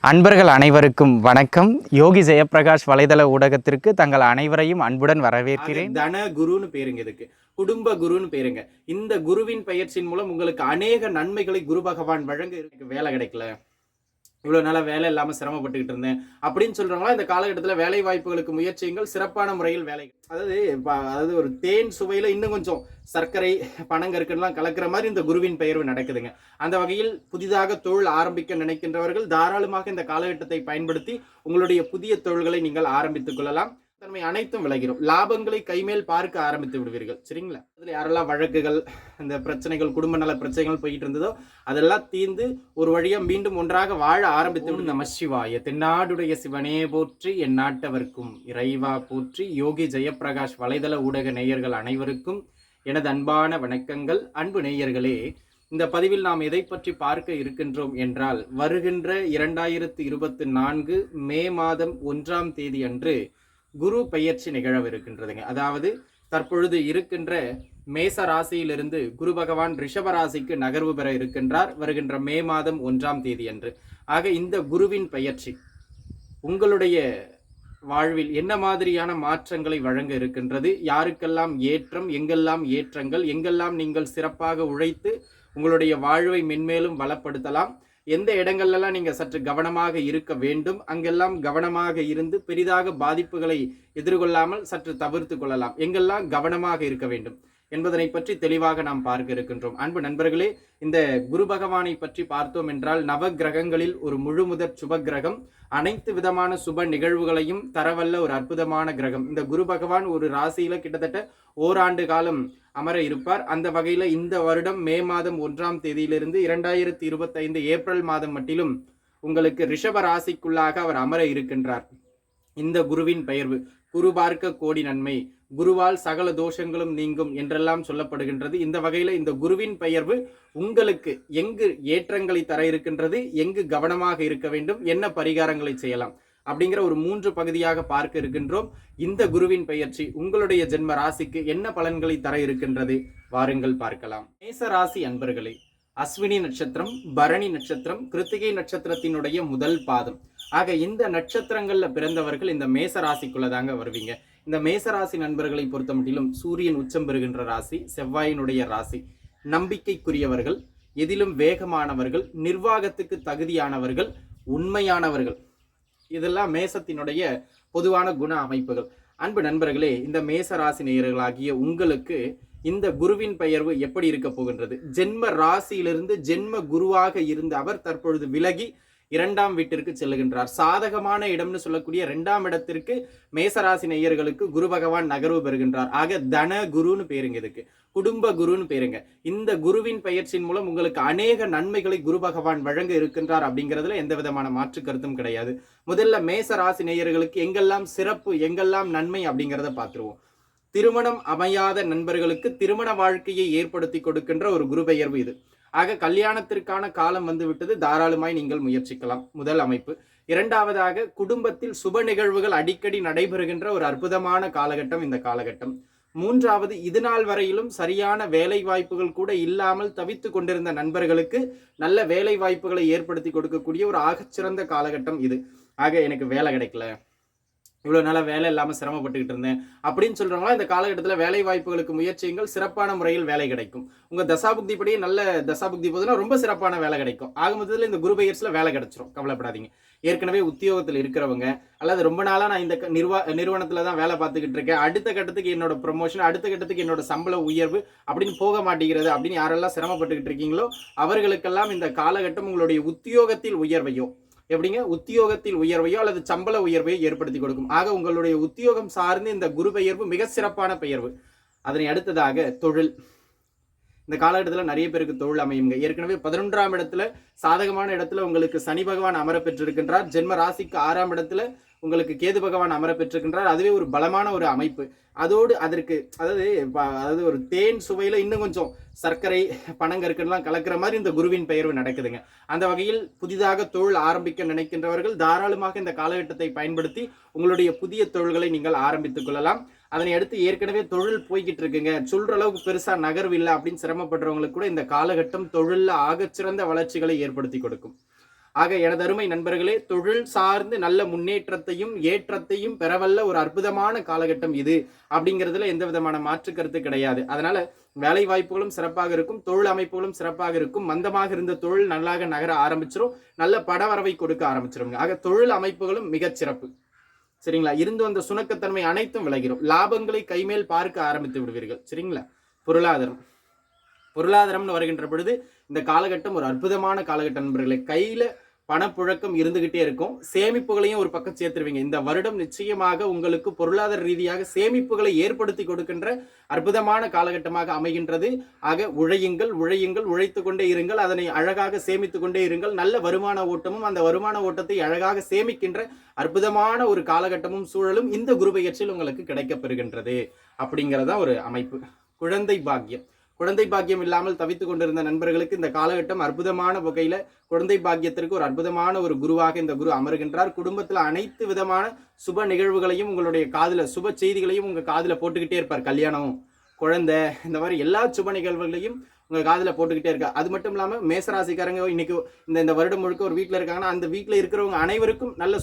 அன்பர்கள் அனைவருக்கும் வணக்கம். யோகி ஜெயப்பிரகாஷ் வலைதள ஊடகத்திற்கு தங்கள் அனைவரையும் அன்புடன் வரவேற்கிறேன். தன குருன்னு பேருங்க, இதுக்கு குடும்ப குருன்னு பேருங்க. இந்த குருவின் பெயர்ச்சியின் மூலம் உங்களுக்கு அநேக நன்மைகளை குரு பகவான் வழங்க. வேலை கிடைக்கல, இவ்வளவு நாளா வேலை இல்லாம சிரமப்பட்டுக்கிட்டு இருந்தேன் அப்படின்னு சொல்றவங்களா இந்த காலகட்டத்தில் வேலை வாய்ப்புகளுக்கு முயற்சியுங்கள். சிறப்பான முறையில் வேலை, அதாவது ஒரு தேன் சுவையில இன்னும் கொஞ்சம் சர்க்கரை பனங்கற்கெல்லாம் கலக்கிற மாதிரி இந்த குருவின் பெயர்வு நடக்குதுங்க. அந்த வகையில் புதிதாக தொழில் ஆரம்பிக்க நினைக்கின்றவர்கள் தாராளமாக இந்த காலகட்டத்தை பயன்படுத்தி உங்களுடைய புதிய தொழில்களை நீங்கள் ஆரம்பித்துக் கொள்ளலாம். தன்மை அனைத்தும் விலகிடும். லாபங்களை கைமேல் பார்க்க ஆரம்பித்து விடுவீர்கள். சரிங்களா? அதுல யாரெல்லாம் வழக்குகள், இந்த பிரச்சனைகள், குடும்ப நல பிரச்சனைகள் போயிட்டு இருந்ததோ அதெல்லாம் தீர்ந்து ஒரு வழியா மீண்டும் ஒன்றாக வாழ ஆரம்பித்து நம சிவாய. தென்னாடுடைய சிவனே போற்றி, என் நாட்டவர்க்கும் இறைவா போற்றி. யோகி ஜெயப்பிரகாஷ் வலைதள ஊடக நேயர்கள் அனைவருக்கும் எனது அன்பான வணக்கங்கள். அன்பு நேயர்களே, இந்த பதிவில் நாம் எதை பற்றி பார்க்க இருக்கின்றோம் என்றால், வருகின்ற 2024 மே மாதம் 1ஆம் தேதி அன்று குரு பெயர்ச்சி நிகழவிருக்கின்றதுங்க. அதாவது தற்பொழுது இருக்கின்ற மேச ராசியிலிருந்து குரு பகவான் ரிஷப ராசிக்கு நகர்வு பெற இருக்கின்றார் வருகின்ற மே மாதம் 1ஆம் தேதி அன்று. ஆக இந்த குருவின் பெயர்ச்சி உங்களுடைய வாழ்வில் என்ன மாதிரியான மாற்றங்களை வழங்க இருக்கின்றது, யாருக்கெல்லாம் ஏற்றம், எங்கெல்லாம் ஏற்றங்கள், எங்கெல்லாம் நீங்கள் சிறப்பாக உழைத்து உங்களுடைய வாழ்வை மென்மேலும் வளப்படுத்தலாம், எந்த இடங்கள்லாம் நீங்க சற்று கவனமாக இருக்க வேண்டும், அங்கெல்லாம் கவனமாக இருந்து பெரிதாக பாதிப்புகளை எதிர்கொள்ளாமல் சற்று தவிர்த்து கொள்ளலாம், எங்கெல்லாம் கவனமாக இருக்க வேண்டும் என்பதனை பற்றி தெளிவாக நாம் பார்க்க இருக்கின்றோம். அன்பு நண்பர்களே, இந்த குரு பகவானை பற்றி பார்த்தோம் என்றால் நவ கிரகங்களில் ஒரு முழுமுதற் சுப கிரகம், அனைத்து விதமான சுப நிகழ்வுகளையும் தரவல்ல ஒரு அற்புதமான கிரகம். இந்த குரு பகவான் ஒரு ராசியில கிட்டத்தட்ட ஓராண்டு காலம் அமர இருப்பார். அந்த வகையில இந்த வருடம் மே மாதம் 1ஆம் தேதியிலிருந்து 2025 ஏப்ரல் மாதம் மட்டிலும் உங்களுக்கு ரிஷப ராசிக்குள்ளாக அவர் அமர இருக்கின்றார். இந்த குருவின் பெயர்வு குரு பார்க்க கோடி நன்மை, குருவால் சகல தோஷங்களும் நீங்கும் என்றெல்லாம் சொல்லப்படுகின்றது. இந்த வகையில இந்த குருவின் பெயர்வு உங்களுக்கு எங்கு ஏற்றங்களை தர இருக்கின்றது, எங்கு கவனமாக இருக்க வேண்டும், என்ன பரிகாரங்களை செய்யலாம் அப்படிங்கிற ஒரு 3 பகுதியாக பார்க்க இருக்கின்றோம். இந்த குருவின் பெயர்ச்சி உங்களுடைய ஜென்ம ராசிக்கு என்ன பலன்களை தர இருக்கின்றது, வாருங்கள் பார்க்கலாம். மேச ராசி அன்பர்களே, அஸ்வினி நட்சத்திரம், பரணி நட்சத்திரம், கிருத்திகை நட்சத்திரத்தினுடைய முதல் பாதம். ஆக இந்த நட்சத்திரங்கள்ல பிறந்தவர்கள் இந்த மேச ராசிக்குள்ளதாங்க வருவீங்க. இந்த மேசராசி நண்பர்களை பொறுத்த மட்டிலும் சூரியன் உச்சம் பெறுகின்ற ராசி, செவ்வாயினுடைய ராசி, நம்பிக்கைக்குரியவர்கள், எதிலும் வேகமானவர்கள், நிர்வாகத்துக்கு தகுதியானவர்கள், உண்மையானவர்கள், இதெல்லாம் மேசத்தினுடைய பொதுவான குண அமைப்புகள். அன்பு நண்பர்களே, இந்த மேச ராசி நேயர்களாகிய உங்களுக்கு இந்த குருவின் பெயர்வு எப்படி இருக்க போகின்றது? ஜென்ம ராசியிலிருந்து ஜென்ம குருவாக இருந்து அவர் தற்பொழுது விலகி 2ஆம் வீட்டிற்கு செல்லுகின்றார். சாதகமான இடம்னு சொல்லக்கூடிய 2ஆம் இடத்திற்கு மேசராசி நேயர்களுக்கு குரு பகவான் நகர்வு பெறுகின்றார். ஆக தன குருன்னு பேருங்க, இதுக்கு குடும்ப குருன்னு பேருங்க. இந்த குருவின் பெயர்ச்சியின் மூலம் உங்களுக்கு அநேக நன்மைகளை குரு பகவான் வழங்க இருக்கின்றார் அப்படிங்கிறதுல எந்த விதமான மாற்று கருத்தும் கிடையாது. முதல்ல மேச ராசி நேயர்களுக்கு எங்கெல்லாம் சிறப்பு, எங்கெல்லாம் நன்மை அப்படிங்கிறத பார்த்துருவோம். திருமணம் அமையாத நண்பர்களுக்கு திருமண வாழ்க்கையை ஏற்படுத்தி கொடுக்கின்ற ஒரு குரு பெயர்வு இது. ஆக கல்யாணத்திற்கான காலம் வந்து விட்டது, தாராளமாய் நீங்கள் முயற்சிக்கலாம். முதல் அமைப்பு. இரண்டாவதாக, குடும்பத்தில் சுப நிகழ்வுகள் அடிக்கடி நடைபெறுகின்ற ஒரு அற்புதமான காலகட்டம் இந்த காலகட்டம். மூன்றாவது, இதுநாள் வரையிலும் சரியான வேலை வாய்ப்புகள் கூட இல்லாமல் தவித்து கொண்டிருந்த நண்பர்களுக்கு நல்ல வேலை வாய்ப்புகளை ஏற்படுத்தி கொடுக்கக்கூடிய ஒரு ஆகச்சிறந்த காலகட்டம் இது. ஆக எனக்கு வேலை கிடைக்கல, இவ்வளவு நாளா வேலை இல்லாம சிரமப்பட்டுக்கிட்டு இருந்தேன் அப்படின்னு சொல்றவங்களா இந்த காலகட்டத்தில் வேலை வாய்ப்புகளுக்கு முயற்சியுங்கள். சிறப்பான முறையில் வேலை கிடைக்கும். உங்க தசாபுக்தி படியே நல்ல தசாபுக்தி போதுன்னா ரொம்ப சிறப்பான வேலை கிடைக்கும். ஆக மொத்தத்தில் இந்த குரு பெயர்ச்சியில வேலை கிடைச்சிரும், கவலைப்படாதீங்க. ஏற்கனவே உத்தியோகத்தில் இருக்கிறவங்க, அல்லது ரொம்ப நாளா நான் இந்த நிறுவனத்துல தான் வேலை பார்த்துக்கிட்டு இருக்கேன், அடுத்த கட்டத்துக்கு என்னோட ப்ரொமோஷன், அடுத்த கட்டத்துக்கு என்னோட சம்பள உயர்வு அப்படின்னு போக மாட்டேங்கிறது அப்படின்னு யாரெல்லாம் சிரமப்பட்டுக்கிட்டு இருக்கீங்களோ அவர்களுக்கெல்லாம் இந்த காலகட்டம் உங்களுடைய உத்தியோகத்தில் உயர்வையோ, எப்படிங்க, உத்தியோகத்தில் உயர்வையோ அல்லது சம்பள உயர்வையோ ஏற்படுத்தி கொடுக்கும். ஆக உங்களுடைய உத்தியோகம் சார்ந்து இந்த குரு பெயர்வு மிக சிறப்பான பெயர்வு. அதனை அடுத்ததாக தொழில். இந்த காலகட்டத்தில் நிறைய பேருக்கு தொழில் அமையுங்க. ஏற்கனவே 11ஆம் இடத்துல சாதகமான இடத்துல உங்களுக்கு சனி பகவான் அமர பெற்றிருக்கின்றார். ஜென்ம ராசிக்கு 6ஆம் இடத்துல உங்களுக்கு கேது பகவான் அமர பெற்றிருக்கின்றார். அதுவே ஒரு பலமான ஒரு அமைப்பு. அதோடு அதற்கு அதாவது ஒரு தேன் சுவையில இன்னும் கொஞ்சம் சர்க்கரை பனங்கற்கெல்லாம் கலக்கிற மாதிரி இந்த குருவின் பெயர்வு நடக்குதுங்க. அந்த வகையில் புதிதாக தொழில் ஆரம்பிக்க நினைக்கின்றவர்கள் தாராளமாக இந்த காலகட்டத்தை பயன்படுத்தி உங்களுடைய புதிய தொழில்களை நீங்கள் ஆரம்பித்துக் கொள்ளலாம். அதனை அடுத்து ஏற்கனவே தொழில் போய்கிட்டு இருக்குங்க, சொல்ற அளவுக்கு பெருசா நகர்வு இல்லை அப்படின்னு சிரமப்படுறவங்களுக்கு கூட இந்த காலகட்டம் தொழில்ல ஆகச்சிறந்த வளர்ச்சிகளை ஏற்படுத்தி கொடுக்கும். ஆக எனதருமை நண்பர்களே, தொழில் சார்ந்து நல்ல முன்னேற்றத்தையும் ஏற்றத்தையும் பெறவல்ல ஒரு அற்புதமான காலகட்டம் இது அப்படிங்கிறதுல எந்த விதமான மாற்று கருத்து கிடையாது. அதனால வேலை வாய்ப்புகளும் சிறப்பாக இருக்கும், தொழில் அமைப்புகளும் சிறப்பாக இருக்கும். மந்தமாக இருந்த தொழில் நல்லாக நகர ஆரம்பிச்சிடும், நல்ல படவரவை கொடுக்க ஆரம்பிச்சிடும். ஆக தொழில் அமைப்புகளும் மிகச் சிறப்பு. சரிங்களா? இருந்து வந்த சுணக்கத்தன்மை அனைத்தும் விலகிடும். லாபங்களை கைமேல் பார்க்க ஆரம்பித்து விடுவீர்கள். சரிங்களா? பொருளாதாரம்னு வருகின்ற பொழுது இந்த காலகட்டம் ஒரு அற்புதமான காலகட்டம் நண்பர்களே. கையில பணப்புழக்கம் இருந்துகிட்டே இருக்கும், சேமிப்புகளையும் ஒரு பக்கம் சேர்த்துருவீங்க. இந்த வருடம் நிச்சயமாக உங்களுக்கு பொருளாதார ரீதியாக சேமிப்புகளை ஏற்படுத்தி கொடுக்கின்ற அற்புதமான காலகட்டமாக அமைகின்றது. ஆக உழையுங்கள், உழைத்து கொண்டே இருங்கள், அதனை அழகாக சேமித்து கொண்டே இருங்கள். நல்ல வருமான ஓட்டமும் அந்த வருமான ஓட்டத்தை அழகாக சேமிக்கின்ற அற்புதமான ஒரு காலகட்டமும் சூழலும் இந்த குரு பெயர்ச்சியில் உங்களுக்கு கிடைக்கப்பெறுகின்றது. அப்படிங்கிறதா ஒரு அமைப்பு. குழந்தை பாக்கியம் இல்லாமல் தவித்துக் கொண்டிருந்த நண்பர்களுக்கு இந்த காலகட்டம் அற்புதமான வகையில குழந்தை பாக்கியத்திற்கு ஒரு அற்புதமான ஒரு குருவாக இந்த குரு அமர்கின்றார். குடும்பத்துல அனைத்து விதமான சுப நிகழ்வுகளையும் உங்களுடைய காதுல, சுப செய்திகளையும் உங்க காதுல போட்டுக்கிட்டே இருப்பார். கல்யாணம், குழந்தை, இந்த மாதிரி எல்லா சுப நிகழ்வுகளையும் உங்க காதுல போட்டுக்கிட்டே இருக்கார். அது மட்டும் இல்லாம மேசராசிக்காரங்க இன்னைக்கு இந்த வருடம் முழுக்க ஒரு வீட்டுல இருக்காங்கன்னா அந்த வீட்டுல இருக்கிறவங்க அனைவருக்கும் நல்ல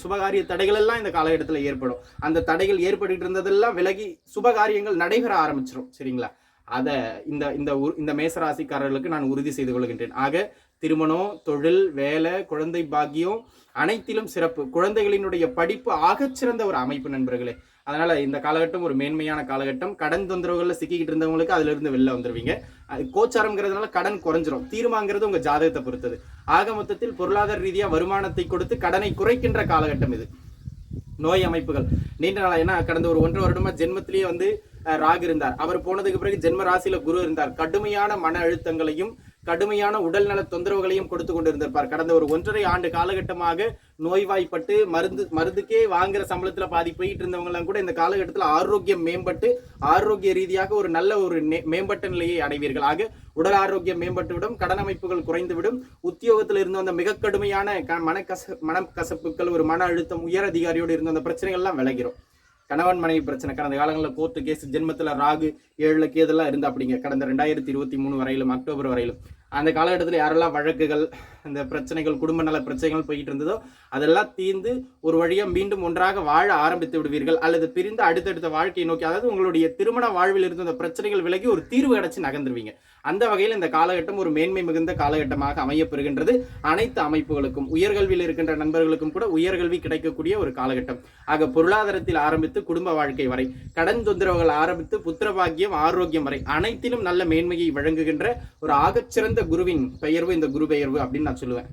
சுபகாரிய தடைகள் எல்லாம் இந்த காலகட்டத்துல ஏற்படும். அந்த தடைகள் ஏற்பட்டு இருந்ததெல்லாம் விலகி சுபகாரியங்கள் நடைபெற ஆரம்பிச்சிடும். சரிங்களா? அத இந்த மேசராசிக்காரர்களுக்கு நான் உறுதி செய்து கொள்கின்றேன். ஆக திருமணம், தொழில், வேலை, குழந்தை பாக்கியம் அனைத்திலும் சிறப்பு. குழந்தைகளினுடைய படிப்பு ஆகச்சிறந்த ஒரு அமைப்பு நண்பர்களே. அதனால இந்த காலகட்டம் ஒரு மேன்மையான காலகட்டம். கடன் தொந்தரவுகள்ல சிக்கிக்கிட்டு இருந்தவங்களுக்கு அதுல இருந்து வெளில வந்துருவீங்க. கோச்சாரம்ங்கிறதுனால கடன் குறைஞ்சிரும். தீர்மாங்கிறது உங்க ஜாதகத்தை பொறுத்தது. ஆக மொத்தத்தில் பொருளாதார ரீதியா வருமானத்தை கொடுத்து கடனை குறைக்கின்ற காலகட்டம் இது. நோய் அமைப்புகள் நீண்ட நாளா, ஏன்னா கடந்த ஒரு 1.5 வருடமா ஜென்மத்திலேயே ராகு இருந்தார். அவர் போனதுக்கு பிறகு ஜென்ம ராசியில குரு இருந்தார். கடுமையான மன அழுத்தங்களையும் கடுமையான உடல்நல தொந்தரவுகளையும் கொடுத்து கொண்டிருந்திருப்பார். கடந்த ஒரு 1.5 ஆண்டு காலகட்டமாக நோய்வாய்ப்பட்டு மருந்துக்கே வாங்குற சம்பளத்துல பாதி போயிட்டு இருந்தவங்க எல்லாம் கூட இந்த காலகட்டத்தில் ஆரோக்கியம் மேம்பட்டு ஆரோக்கிய ரீதியாக ஒரு நல்ல ஒரு மேம்பட்ட நிலையை அடைவீர்கள். ஆக உடல் ஆரோக்கியம் மேம்பட்டுவிடும், கடன் அமைப்புகள் குறைந்துவிடும். உத்தியோகத்தில் இருந்து வந்த மிக கடுமையான மனக்கசப்புகள், ஒரு மன அழுத்தம், உயர் அதிகாரியோடு இருந்த அந்த பிரச்சனைகள் எல்லாம் விலகிறோம். கணவன் மனைவி பிரச்சனை, கடந்த காலங்களில் கோர்ட்டு கேஸ், ஜென்மத்தில் ராகு 7 கேதெல்லாம் இருந்தா அப்படிங்க. கடந்த 2023 வரையிலும், அக்டோபர் வரையிலும் அந்த காலகட்டத்தில் யாரெல்லாம் வழக்குகள், அந்த பிரச்சனைகள், குடும்ப நல பிரச்சனைகள் போயிட்டு இருந்ததோ அதெல்லாம் தீர்ந்து ஒரு வழியா மீண்டும் ஒன்றாக வாழ ஆரம்பித்து விடுவீர்கள். அல்லது பிரிந்து அடுத்தடுத்த வாழ்க்கையை நோக்கி, அதாவது உங்களுடைய திருமண வாழ்வில் இருந்த அந்த பிரச்சனைகள் விலகி ஒரு தீர்வு கிடைச்சு நகர்ந்துருவீங்க. அந்த வகையில் இந்த காலகட்டம் ஒரு மேன்மை மிகுந்த காலகட்டமாக அமையப்பெறுகின்றது. அனைத்து அமைப்புகளுக்கும், உயர்கல்வியில் இருக்கின்ற நண்பர்களுக்கும் கூட உயர்கல்வி கிடைக்கக்கூடிய ஒரு காலகட்டம். ஆக பொருளாதாரத்தில் ஆரம்பித்து குடும்ப வாழ்க்கை வரை, கடன் தொந்தரவுகள் ஆரம்பித்து புத்திரபாக்கியம், ஆரோக்கியம் வரை அனைத்திலும் நல்ல மேன்மையை வழங்குகின்ற ஒரு ஆகச்சிறந்த குருவின் பெயர்வு இந்த குரு பெயர்வு அப்படின்னு நான் சொல்லுவேன்.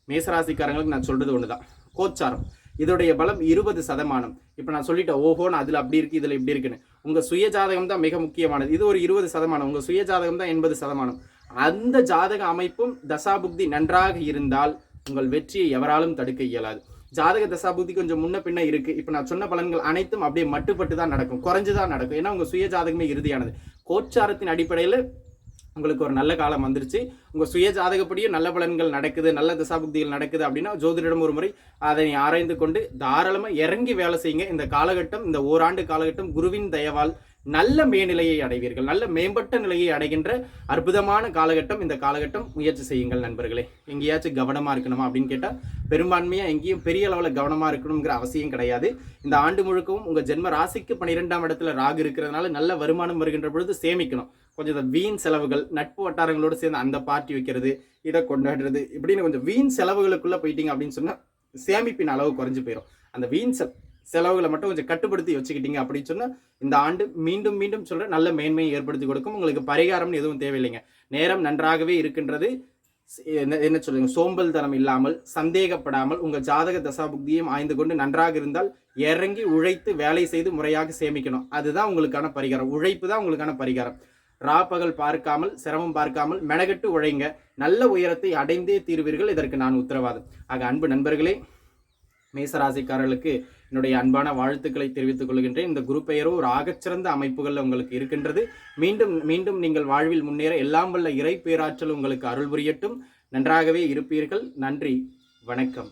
மேசராசிக்காரங்களுக்கு நான் சொல்றது ஒண்ணுதான், கோச்சாரம் இதோடைய பலம் 20%. இப்ப நான் சொல்லிட்டேன், ஓஹோன்னு அதுல அப்படி இருக்கு, இதுல இப்படி இருக்குன்னு. உங்க சுய ஜாதகம் தான் மிக முக்கியமானது. இது ஒரு 20%, உங்க சுய ஜாதகம் தான் 80%. அந்த ஜாதக அமைப்பும் தசாபுக்தி நன்றாக இருந்தால் உங்கள் வெற்றியை எவராலும் தடுக்க இயலாது. ஜாதக தசாபுக்தி கொஞ்சம் முன்ன பின்ன இருக்கு. இப்ப நான் சொன்ன பலன்கள் அனைத்தும் அப்படியே மட்டுப்பட்டு தான் நடக்கும், குறைஞ்சுதான் நடக்கும். ஏன்னா உங்க சுய ஜாதகமே இறுதியானது. கோச்சாரத்தின் அடிப்படையில் உங்களுக்கு ஒரு நல்ல காலம் வந்துருச்சு. உங்க சுய ஜாதகப்படியும் நல்ல பலன்கள் நடக்குது, நல்ல தசாபுக்திகள் நடக்குது அப்படின்னா ஜோதிடம் ஒரு முறை அதனை ஆராய்ந்து கொண்டு தாராளமா இறங்கி வேலை செய்யுங்க. இந்த காலகட்டம், இந்த ஓராண்டு காலகட்டம் குருவின் தயவால் நல்ல மேல்நிலையை அடைவீர்கள். நல்ல மேம்பட்ட நிலையை அடைகின்ற அற்புதமான காலகட்டம் இந்த காலகட்டம். முயற்சி செய்யுங்கள் நண்பர்களே. எங்கேயாச்சும் கவனமா இருக்கணுமா அப்படின்னு கேட்டால் பெரும்பான்மையா எங்கேயும் பெரிய அளவில் கவனமா இருக்கணுங்கிற அவசியம் கிடையாது. இந்த ஆண்டு முழுக்கவும் உங்க ஜென்ம ராசிக்கு 12ஆம் இடத்துல ராகு இருக்கிறதுனால நல்ல வருமானம் வருகின்ற பொழுது சேமிக்கணும். கொஞ்சம் வீண் செலவுகள், நட்பு வட்டாரங்களோடு சேர்ந்து அந்த பார்ட்டி வைக்கிறது, இதை கொண்டாடுறது, இப்படின்னு கொஞ்சம் வீண் செலவுகளுக்குள்ள போயிட்டீங்க அப்படின்னு சொன்னா சேமிப்பின் அளவு குறைஞ்சு போயிடும். அந்த வீண் செலவுகளை மட்டும் கொஞ்சம் கட்டுப்படுத்தி வச்சுக்கிட்டீங்க அப்படின்னு சொன்னா இந்த ஆண்டு மீண்டும் மீண்டும் சொல்ற நல்ல மேன்மையை ஏற்படுத்தி கொடுக்கும். உங்களுக்கு பரிகாரம்னு எதுவும் தேவையில்லைங்க. நேரம் நன்றாகவே இருக்கின்றது. என்ன சொல்லுங்க, சோம்பல் தனம் இல்லாமல், சந்தேகப்படாமல் உங்க ஜாதக தசாபுக்தியும் ஆய்ந்து கொண்டு நன்றாக இருந்தால் இறங்கி உழைத்து வேலை செய்து முறையாக சேமிக்கணும். அதுதான் உங்களுக்கான பரிகாரம். உழைப்பு தான் உங்களுக்கான பரிகாரம். ராப்பகல் பார்க்காமல், சிரமம் பார்க்காமல் மெனகட்டு உழைங்க. நல்ல உயரத்தை அடைந்தே தீர்வீர்கள். இதற்கு நான் உத்தரவாதம். ஆக அன்பு நண்பர்களே, மேசராசிக்காரர்களுக்கு என்னுடைய அன்பான வாழ்த்துக்களை தெரிவித்துக் கொள்கின்றேன். இந்த குரு பெயரோ ஒரு ஆகச்சிறந்த அமைப்புகள் உங்களுக்கு இருக்கின்றது. மீண்டும் மீண்டும் நீங்கள் வாழ்வில் முன்னேற எல்லாம் வல்ல இறை பேராற்றல் உங்களுக்கு அருள் புரியட்டும். நன்றாகவே இருப்பீர்கள். நன்றி, வணக்கம்.